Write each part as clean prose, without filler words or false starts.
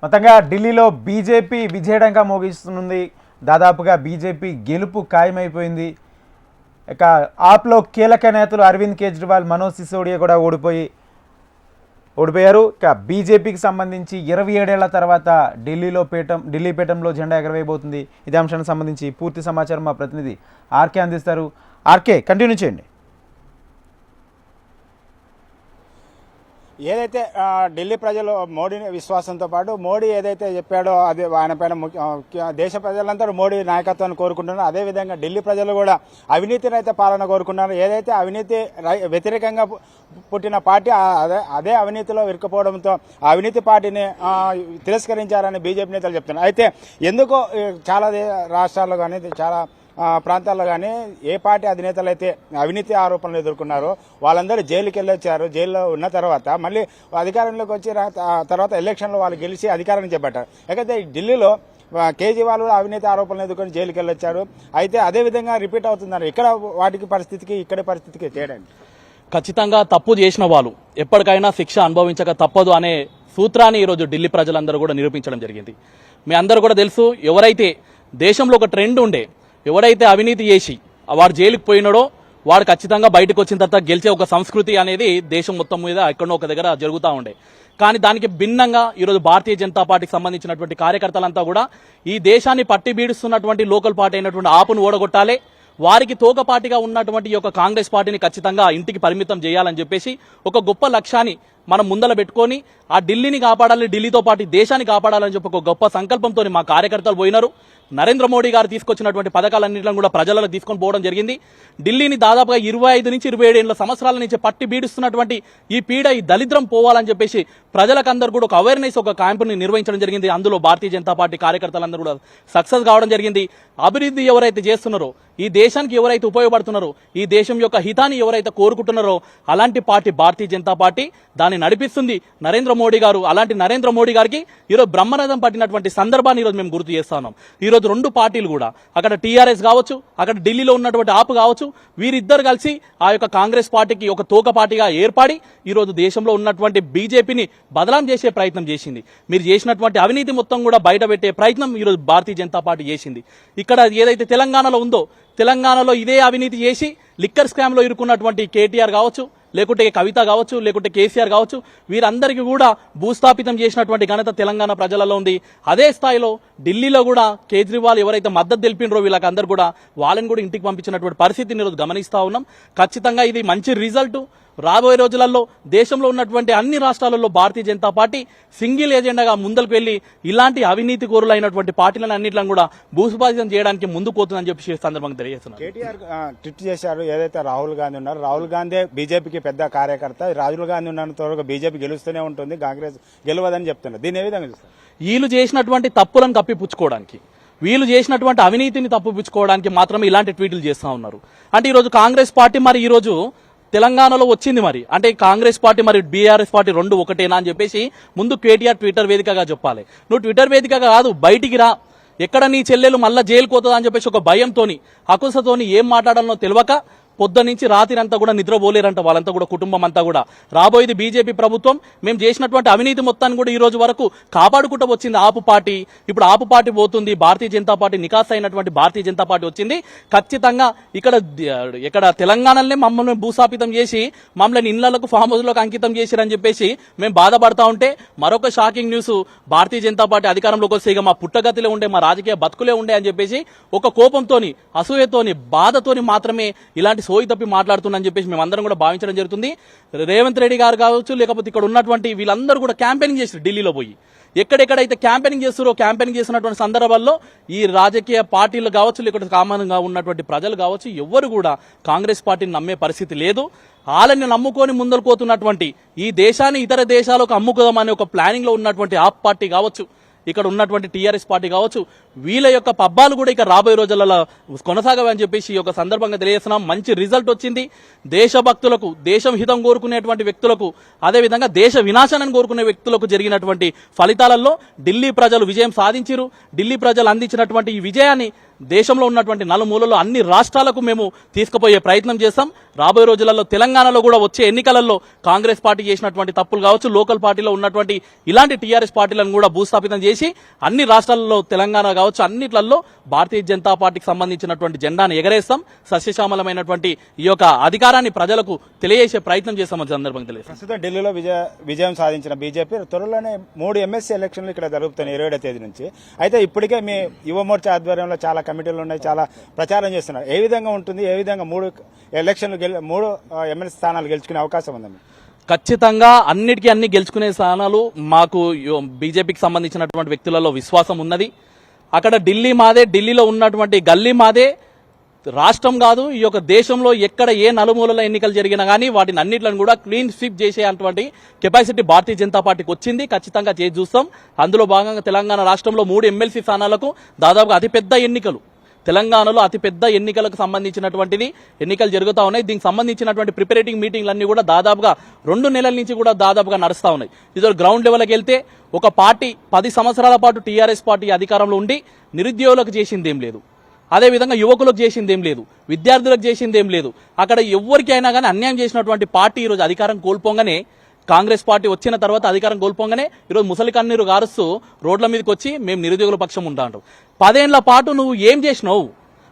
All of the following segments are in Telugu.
మొత్తంగా ఢిల్లీలో బీజేపీ విజయడంగా మోగిస్తుంది. దాదాపుగా బీజేపీ గెలుపు ఖాయమైపోయింది. ఇక ఆప్లో కీలక నేతలు అరవింద్ కేజ్రీవాల్, మనోజ్ సిసోడియా కూడా ఓడిపోయారు. ఇక బీజేపీకి సంబంధించి 27 ఏళ్ల తర్వాత ఢిల్లీ పీఠంలో జెండా ఎగరవేయబోతుంది. ఇదే అంశానికి సంబంధించి పూర్తి సమాచారం మా ప్రతినిధి ఆర్కే అందిస్తారు. ఆర్కే, కంటిన్యూ చేయండి. ఏదైతే ఢిల్లీ ప్రజలు మోడీని విశ్వాసంతో పాటు మోడీ ఏదైతే చెప్పాడో అది ఆయన పైన దేశ ప్రజలందరూ మోడీ నాయకత్వాన్ని కోరుకుంటున్నారు. అదేవిధంగా ఢిల్లీ ప్రజలు కూడా అవినీతి రహిత పాలన కోరుకున్నారు. ఏదైతే అవినీతి వ్యతిరేకంగా పుట్టిన పార్టీ అదే అవినీతిలో ఇరుక్కుపోవడంతో అవినీతి పార్టీని తిరస్కరించారని బీజేపీ నేతలు చెప్తున్నారు. అయితే ఎందుకో చాలా రాష్ట్రాల్లో కానీ చాలా ప్రాంతాల్లో కానీ ఏ పార్టీ అధినేతలు అయితే అవినీతి ఆరోపణలు ఎదుర్కొన్నారో వాళ్ళందరూ జైలుకి వెళ్ళొచ్చారు. జైల్లో ఉన్న తర్వాత మళ్ళీ అధికారంలోకి వచ్చిన తర్వాత ఎలక్షన్లో వాళ్ళు గెలిచి అధికారాన్ని చేపట్టారు. అయితే ఢిల్లీలో కేజ్రీవాల్ కూడా అవినీతి ఆరోపణలు ఎదుర్కొని జైలుకి వెళ్ళొచ్చారు. అయితే అదేవిధంగా రిపీట్ అవుతున్నారు. ఇక్కడ వాటికి పరిస్థితికి ఇక్కడి పరిస్థితికి తేడా. ఖచ్చితంగా తప్పు చేసిన వాళ్ళు ఎప్పటికైనా శిక్ష అనుభవించక తప్పదు అనే సూత్రాన్ని ఈరోజు ఢిల్లీ ప్రజలందరూ కూడా నిరూపించడం జరిగింది. మీ అందరూ కూడా తెలుసు, ఎవరైతే దేశంలో ఒక ట్రెండ్ ఉండే, ఎవడైతే అవినీతి చేసి వాడు జైలుకి పోయినాడో వాడు ఖచ్చితంగా బయటకు వచ్చిన తర్వాత గెలిచే ఒక సంస్కృతి అనేది దేశం మొత్తం మీద ఎక్కడో ఒక దగ్గర జరుగుతూ ఉండే. కానీ దానికి భిన్నంగా ఈరోజు భారతీయ జనతా పార్టీకి సంబంధించినటువంటి కార్యకర్తలంతా కూడా ఈ దేశాన్ని పట్టి బీడుస్తున్నటువంటి లోకల్ పార్టీ అయినటువంటి ఆపును ఓడగొట్టాలి, వారికి తోకపాటిగా ఉన్నటువంటి ఈ యొక్క కాంగ్రెస్ పార్టీని ఖచ్చితంగా ఇంటికి పరిమితం చేయాలని చెప్పేసి ఒక గొప్ప లక్ష్యాన్ని మనం ముందల పెట్టుకొని ఆ ఢిల్లీని కాపాడాలి, ఢిల్లీతో పాటు దేశాన్ని కాపాడాలని చెప్పి ఒక గొప్ప సంకల్పంతో మా కార్యకర్తలు పోయినారు. నరేంద్ర మోడీ గారు తీసుకొచ్చినటువంటి పథకాలన్నింటిని కూడా ప్రజలలో తీసుకొని పోవడం జరిగింది. ఢిల్లీని దాదాపుగా 25 నుంచి 27 సంవత్సరాల నుంచి పట్టి బీడుస్తున్నటువంటి ఈ పీడ, ఈ దళిద్రం పోవాలని చెప్పేసి ప్రజలకందరూ కూడా ఒక అవేర్నెస్, ఒక క్యాంపుని నిర్వహించడం జరిగింది. అందులో భారతీయ జనతా పార్టీ కార్యకర్తలందరూ కూడా సక్సెస్ కావడం జరిగింది. అభివృద్ధి ఎవరైతే చేస్తున్నారో, ఈ దేశానికి ఎవరైతే ఉపయోగపడుతున్నారో, ఈ దేశం యొక్క హితాన్ని ఎవరైతే కోరుకుంటున్నారో అలాంటి పార్టీ భారతీయ జనతా పార్టీ, దాన్ని నడిపిస్తుంది నరేంద్ర మోడీ గారు. అలాంటి నరేంద్ర మోడీ గారికి ఈరోజు బ్రహ్మరథం పట్టినటువంటి సందర్భాన్ని ఈరోజు మేము గుర్తు చేస్తా ఉన్నాం. ఈరోజు రెండు పార్టీలు కూడా, అక్కడ టీఆర్ఎస్ కావచ్చు, అక్కడ ఢిల్లీలో ఉన్నటువంటి ఆపు కావచ్చు, వీరిద్దరు కలిసి ఆ యొక్క కాంగ్రెస్ పార్టీకి ఒక తోక పార్టీగా ఏర్పడి ఈరోజు దేశంలో ఉన్నటువంటి బీజేపీని బదలాం చేసే ప్రయత్నం చేసింది. మీరు చేసినటువంటి అవినీతి మొత్తం కూడా బయట పెట్టే ప్రయత్నం ఈరోజు భారతీయ జనతా పార్టీ చేసింది. ఇక్కడ ఏదైతే తెలంగాణలో ఉందో, తెలంగాణలో ఇదే అవినీతి చేసి లిక్కర్ స్కామ్ లో ఇరుక్కున్నటువంటి కేటీఆర్ కావచ్చు, లేకుంటే కవిత కావచ్చు, లేకుంటే కేసీఆర్ కావచ్చు, వీరందరికీ కూడా భూస్థాపితం చేసినటువంటి ఘనత తెలంగాణ ప్రజలలో ఉంది. అదే స్థాయిలో ఢిల్లీలో కూడా కేజ్రీవాల్ ఎవరైతే మద్దతు తెలిపినరో వీళ్ళకి అందరూ కూడా వాళ్ళని కూడా ఇంటికి పంపించినటువంటి పరిస్థితిని ఈరోజు గమనిస్తా ఉన్నాం. ఖచ్చితంగా ఇది మంచి రిజల్ట్. రాబోయే రోజులలో దేశంలో ఉన్నటువంటి అన్ని రాష్ట్రాలలో భారతీయ జనతా పార్టీ సింగిల్ ఎజెండాగా ముందరకు వెళ్లి ఇలాంటి అవినీతి కోరులైనటువంటి పార్టీలను అన్నింటిని కూడా భూస్థాపితం చేయడానికి ముందుకు పోతుందని చెప్పి సందర్భంగా తెలియజేస్తున్నారు. కేటీఆర్ ట్వీట్ చేశారు. ఏదైతే రాహుల్ గాంధీ ఉన్నారు, రాహుల్ గాంధీ బీజేపీకి పెద్ద కార్యకర్త, రాహుల్ గాంధీ ఉన్నంత వరకు బీజేపీ గెలుస్తూనే ఉంటుంది, కాంగ్రెస్ గెలవదని చెప్తున్నారు. దీని ఏ విధంగా చూస్తారు? వీళ్ళు చేసినటువంటి తప్పులను కప్పిపుచ్చుకోవడానికి, వీళ్ళు చేసినటువంటి అవినీతిని తప్పిపుచ్చుకోవడానికి మాత్రమే ఇలాంటి ట్వీట్లు చేస్తా ఉన్నారు. అంటే ఈరోజు కాంగ్రెస్ పార్టీ మరి ఈరోజు తెలంగాణలో వచ్చింది మరి, అంటే కాంగ్రెస్ పార్టీ మరి బీఆర్ఎస్ పార్టీ రెండు ఒకటేనా అని చెప్పేసి ముందు కేటీఆర్ ట్విట్టర్ వేదికగా చెప్పాలి. నువ్వు ట్విట్టర్ వేదికగా కాదు, బయటికి రా, ఎక్కడ నీ చెల్లెలు మళ్ళా జైలుకు పోతుందా అని చెప్పేసి ఒక భయంతోని, అకుసతోని ఏం మాట్లాడాలనో తెలియక పొద్దు నుంచి రాత్రి అంతా కూడా నిద్రపోలేరంట వాళ్ళంతా కూడా, కుటుంబం అంతా కూడా. రాబోయేది బీజేపీ ప్రభుత్వం. మేము చేసినటువంటి అవినీతి మొత్తాన్ని కూడా ఈ రోజు వరకు కాపాడుకుంటూ వచ్చింది ఆపు పార్టీ. ఇప్పుడు ఆపు పార్టీ పోతుంది, భారతీయ జనతా పార్టీ నికాస్ అయినటువంటి భారతీయ జనతా పార్టీ వచ్చింది. ఖచ్చితంగా ఇక్కడ తెలంగాణలోనే మమ్మల్ని భూస్థాపితం చేసి మమ్మల్ని ఇళ్లకు, ఫామ్ హౌస్లకు అంకితం చేసిరని చెప్పేసి మేము బాధపడతా ఉంటే, మరొక shocking news, Bharatiya Janata party అధికారంలోకి వస్తే ఇక మా పుట్టగతిలో ఉండే, మా రాజకీయ బతుకులే ఉండే అని చెప్పేసి ఒక కోపంతోని, అసూయతోని, బాధతోని మాత్రమే ఇలాంటి సోయి తప్పి మాట్లాడుతుందని చెప్పేసి మేమందరం కూడా భావించడం జరుగుతుంది. రేవంత్ రెడ్డి గారు కావచ్చు, లేకపోతే ఇక్కడ ఉన్నటువంటి వీళ్ళందరూ కూడా క్యాంపెయినింగ్ చేశారు. ఢిల్లీలో పోయి ఎక్కడెక్కడైతే క్యాంపెయినింగ్ చేస్తారో, క్యాంపెయినింగ్ చేసినటువంటి సందర్భాల్లో ఈ రాజకీయ పార్టీలు కావచ్చు, లేకపోతే కామన్గా ఉన్నటువంటి ప్రజలు కావచ్చు, ఎవ్వరు కూడా కాంగ్రెస్ పార్టీని నమ్మే పరిస్థితి లేదు. వాళ్ళని నమ్ముకొని ముందరు పోతున్నటువంటి, ఈ దేశాన్ని ఇతర దేశాలకు అమ్ముకోదామనే ఒక ప్లానింగ్ లో ఉన్నటువంటి ఆప్ పార్టీ కావచ్చు, ఇక్కడ ఉన్నటువంటి టీఆర్ఎస్ పార్టీ కావచ్చు, వీళ్ళ యొక్క పబ్బాలు కూడా ఇక రాబోయే రోజులలో కొనసాగవని చెప్పేసి ఈ యొక్క సందర్భంగా తెలియజేస్తున్నాం. మంచి రిజల్ట్ వచ్చింది. దేశభక్తులకు, దేశం హితం కోరుకునేటువంటి వ్యక్తులకు, అదేవిధంగా దేశ వినాశనాన్ని కోరుకునే వ్యక్తులకు జరిగినటువంటి ఫలితాలలో ఢిల్లీ ప్రజలు విజయం సాధించారు. ఢిల్లీ ప్రజలు అందించినటువంటి ఈ విజయాన్ని దేశంలో ఉన్నటువంటి నలుమూలలో అన్ని రాష్ట్రాలకు మేము తీసుకుపోయే ప్రయత్నం చేస్తాం. రాబోయే రోజులలో తెలంగాణలో కూడా వచ్చే ఎన్నికలలో కాంగ్రెస్ పార్టీ చేసినటువంటి తప్పులు కావచ్చు, లోకల్ పార్టీలో ఉన్నటువంటి ఇలాంటి టీఆర్ఎస్ పార్టీలను కూడా భూస్థాపితం చేసి అన్ని రాష్ట్రాలలో తెలంగాణ కావచ్చు అన్నిట్లలో భారతీయ జనతా పార్టీకి సంబంధించినటువంటి జెండాను ఎగరేస్తాం. సస్యశ్యామలమైనటువంటి ఈ యొక్క అధికారాన్ని ప్రజలకు తెలియజేసే ప్రయత్నం చేస్తామని సందర్భంగా తెలియదు. ప్రస్తుతం ఢిల్లీలో విజయం సాధించిన బీజేపీ త్వరలోనే 3 ఎమ్మెల్సీ ఎలక్షన్లు ఇక్కడ జరుగుతున్నాయి 27వ తేదీ నుంచి. అయితే ఇప్పటికే మీ యువ మోర్చా ఆధ్వర్యంలో చాలా కమిటీలు ఉన్నాయి, చాలా ప్రచారం చేస్తున్నారు. ఏ విధంగా ఉంటుంది, ఏ విధంగా 3 ఎలక్షన్లు 3 ఎమ్మెల్సీ స్థానాలు గెలుచుకునే అవకాశం ఉందండి? ఖచ్చితంగా అన్నిటికీ అన్ని గెలుచుకునే స్థానాలు మాకు బీజేపీకి సంబంధించినటువంటి వ్యక్తులలో విశ్వాసం ఉన్నది. అక్కడ ఢిల్లీ మాదే, ఢిల్లీలో ఉన్నటువంటి గల్లీ మాదే, రాష్ట్రం కాదు ఈ యొక్క దేశంలో ఎక్కడ ఏ నలుమూలలో ఎన్నికలు జరిగినా కానీ వాటిని అన్నిట్లను కూడా క్లీన్ స్వీప్ చేసేటువంటి కెపాసిటీ భారతీయ జనతా పార్టీకి వచ్చింది. ఖచ్చితంగా చేసి చూస్తాం. అందులో భాగంగా తెలంగాణ రాష్ట్రంలో 3 ఎమ్మెల్సీ స్థానాలకు దాదాపుగా అతిపెద్ద ఎన్నికలు, తెలంగాణలో అతిపెద్ద ఎన్నికలకు సంబంధించినటువంటిది ఎన్నికలు జరుగుతూ ఉన్నాయి. దీనికి సంబంధించినటువంటి ప్రిపరేటింగ్ మీటింగ్లన్నీ కూడా దాదాపుగా 2 నెలల నుంచి కూడా దాదాపుగా నడుస్తూ ఉన్నాయి. ఇది గ్రౌండ్ లెవెల్కి వెళ్తే ఒక పార్టీ 10 సంవత్సరాల పాటు టీఆర్ఎస్ పార్టీ అధికారంలో ఉండి నిరుద్యోగులకు చేసిందేం లేదు, అదేవిధంగా యువకులకు చేసిందేం లేదు, విద్యార్థులకు చేసిందేం లేదు. అక్కడ ఎవరికి అయినా కానీ అన్యాయం చేసినటువంటి పార్టీ ఈరోజు అధికారం కోల్పోగానే, కాంగ్రెస్ పార్టీ వచ్చిన తర్వాత అధికారం కోల్పోగానే ఈరోజు ముసలి కన్నీరు గారుస్తూ రోడ్ల మీదకి వచ్చి మేము నిరుద్యోగుల పక్షం ఉంటాం. 10 ఏళ్ల పాటు నువ్వు ఏం చేసినావు?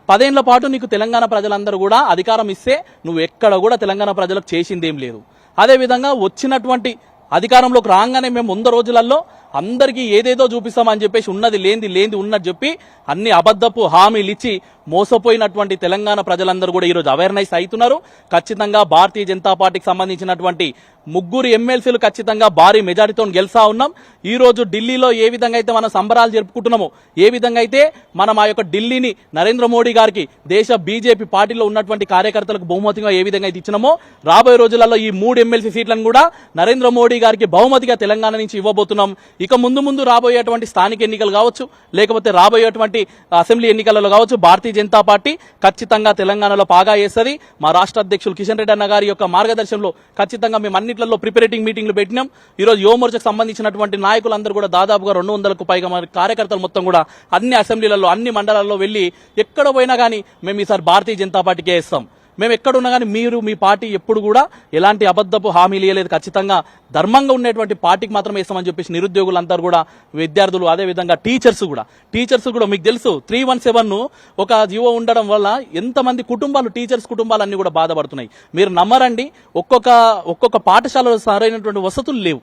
10 ఏళ్ల పాటు నీకు తెలంగాణ ప్రజలందరూ కూడా అధికారం ఇస్తే నువ్వు ఎక్కడ కూడా తెలంగాణ ప్రజలకు చేసిందేం లేదు. అదేవిధంగా వచ్చినటువంటి అధికారంలోకి రాగానే మేము 100 రోజులలో అందరికీ ఏదేదో చూపిస్తామని చెప్పేసి ఉన్నది లేనిది ఉన్నది చెప్పి అన్ని అబద్ధపు హామీలు ఇచ్చి మోసపోయినటువంటి తెలంగాణ ప్రజలందరూ కూడా ఈరోజు అవేర్నెస్ అవుతున్నారు. ఖచ్చితంగా భారతీయ జనతా పార్టీకి సంబంధించినటువంటి 3 ఎమ్మెల్సీలు ఖచ్చితంగా భారీ మెజారిటీతో గెలుస్తా ఉన్నాం. ఈ రోజు ఢిల్లీలో ఏ విధంగా అయితే మనం సంబరాలు జరుపుకుంటున్నామో, ఏ విధంగా అయితే మనం ఆ యొక్క ఢిల్లీని నరేంద్ర మోడీ గారికి దేశ బీజేపీ పార్టీలో ఉన్నటువంటి కార్యకర్తలకు బహుమతిగా ఏ విధంగా అయితే ఇచ్చినామో, రాబోయే రోజులలో ఈ 3 ఎమ్మెల్సీ సీట్లను కూడా నరేంద్ర మోడీ గారికి బహుమతిగా తెలంగాణ నుంచి ఇవ్వబోతున్నాం. ఇక ముందు రాబోయేటువంటి స్థానిక ఎన్నికలు కావచ్చు, లేకపోతే రాబోయేటువంటి అసెంబ్లీ ఎన్నికలలో కావచ్చు, భారతీయ జనతా పార్టీ ఖచ్చితంగా తెలంగాణలో పాగా వేస్తుంది. మా రాష్ట్ర అధ్యక్షులు కిషన్ రెడ్డి అన్న గారి యొక్క మార్గదర్శనంలో ఖచ్చితంగా మేము అన్నింటిలో ప్రిపరేటింగ్ మీటింగ్లు పెట్టినాం. ఈరోజు యువమోర్చకు సంబంధించినటువంటి నాయకులందరూ కూడా దాదాపుగా 200కు పైగా మన కార్యకర్తలు మొత్తం కూడా అన్ని అసెంబ్లీలలో, అన్ని మండలాల్లో వెళ్లి ఎక్కడ పోయినా కానీ మేము ఈసారి భారతీయ జనతా పార్టీకే ఇస్తాం. మేము ఎక్కడున్నా కానీ మీరు మీ పార్టీ ఎప్పుడు కూడా ఎలాంటి అబద్ధపు హామీలు ఇవ్వలేదు. ఖచ్చితంగా ధర్మంగా ఉండేటువంటి పార్టీకి మాత్రమే ఇస్తామని చెప్పేసి నిరుద్యోగులంతా కూడా, విద్యార్థులు, అదేవిధంగా టీచర్స్ కూడా మీకు తెలుసు 317 ఒక జీవో ఉండడం వల్ల ఎంతమంది కుటుంబాలు, టీచర్స్ కుటుంబాలు అన్ని కూడా బాధపడుతున్నాయి. మీరు నమ్మరండి, ఒక్కొక్క పాఠశాలలో సరైనటువంటి వసతులు లేవు.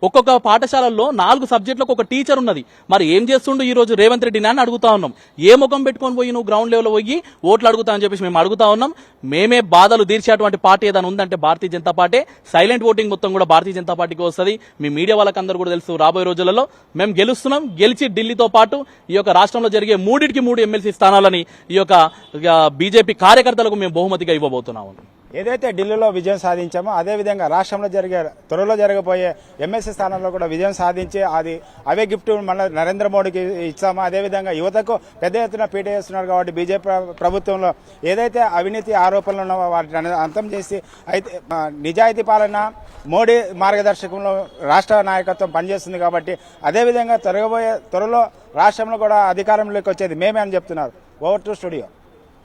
ఒక్కొక్క పాఠశాలల్లో 4 సబ్జెక్టులకు ఒక టీచర్ ఉన్నది. మరి ఏం చేస్తుండో ఈ రోజు రేవంత్ రెడ్డి అని అడుగుతా ఉన్నాం. ఏ ముఖం పెట్టుకొని పోయి నువ్వు గ్రౌండ్ లెవెల్లో పోయి ఓట్లు అడుగుతా అని చెప్పేసి మేము అడుగుతా ఉన్నాం. మేమే బాధలు తీర్చేటువంటి పార్టీ ఏదైనా ఉందంటే Bharatiya Janata party. Silent voting మొత్తం కూడా భారతీయ జనతా పార్టీకి వస్తుంది. మీ మీడియా వాళ్ళకందరూ కూడా తెలుసు. రాబోయే రోజులలో మేము గెలుస్తున్నాం. గెలిచి ఢిల్లీతో పాటు ఈ యొక్క రాష్ట్రంలో జరిగే 3 ఎమ్మెల్సీ స్థానాలని ఈ యొక్క బీజేపీ కార్యకర్తలకు మేము బహుమతిగా ఇవ్వబోతున్నాము. ఏదైతే ఢిల్లీలో విజయం సాధించామో అదేవిధంగా రాష్ట్రంలో త్వరలో జరగబోయే ఎమ్మెల్సీ స్థానంలో కూడా విజయం సాధించి అవే గిఫ్ట్ మన నరేంద్ర మోడీకి ఇచ్చామో, అదేవిధంగా యువతకు పెద్ద ఎత్తున పీట చేస్తున్నారు. కాబట్టి బీజేపీ ప్రభుత్వంలో ఏదైతే అవినీతి ఆరోపణలు ఉన్నావో వాటిని అంతం చేసి అయితే నిజాయితీ పాలన మోడీ మార్గదర్శకంలో రాష్ట్ర నాయకత్వం పనిచేస్తుంది. కాబట్టి అదేవిధంగా త్వరలో రాష్ట్రంలో కూడా అధికారంలోకి వచ్చేది మేమే అని చెప్తున్నారు. Over to studio.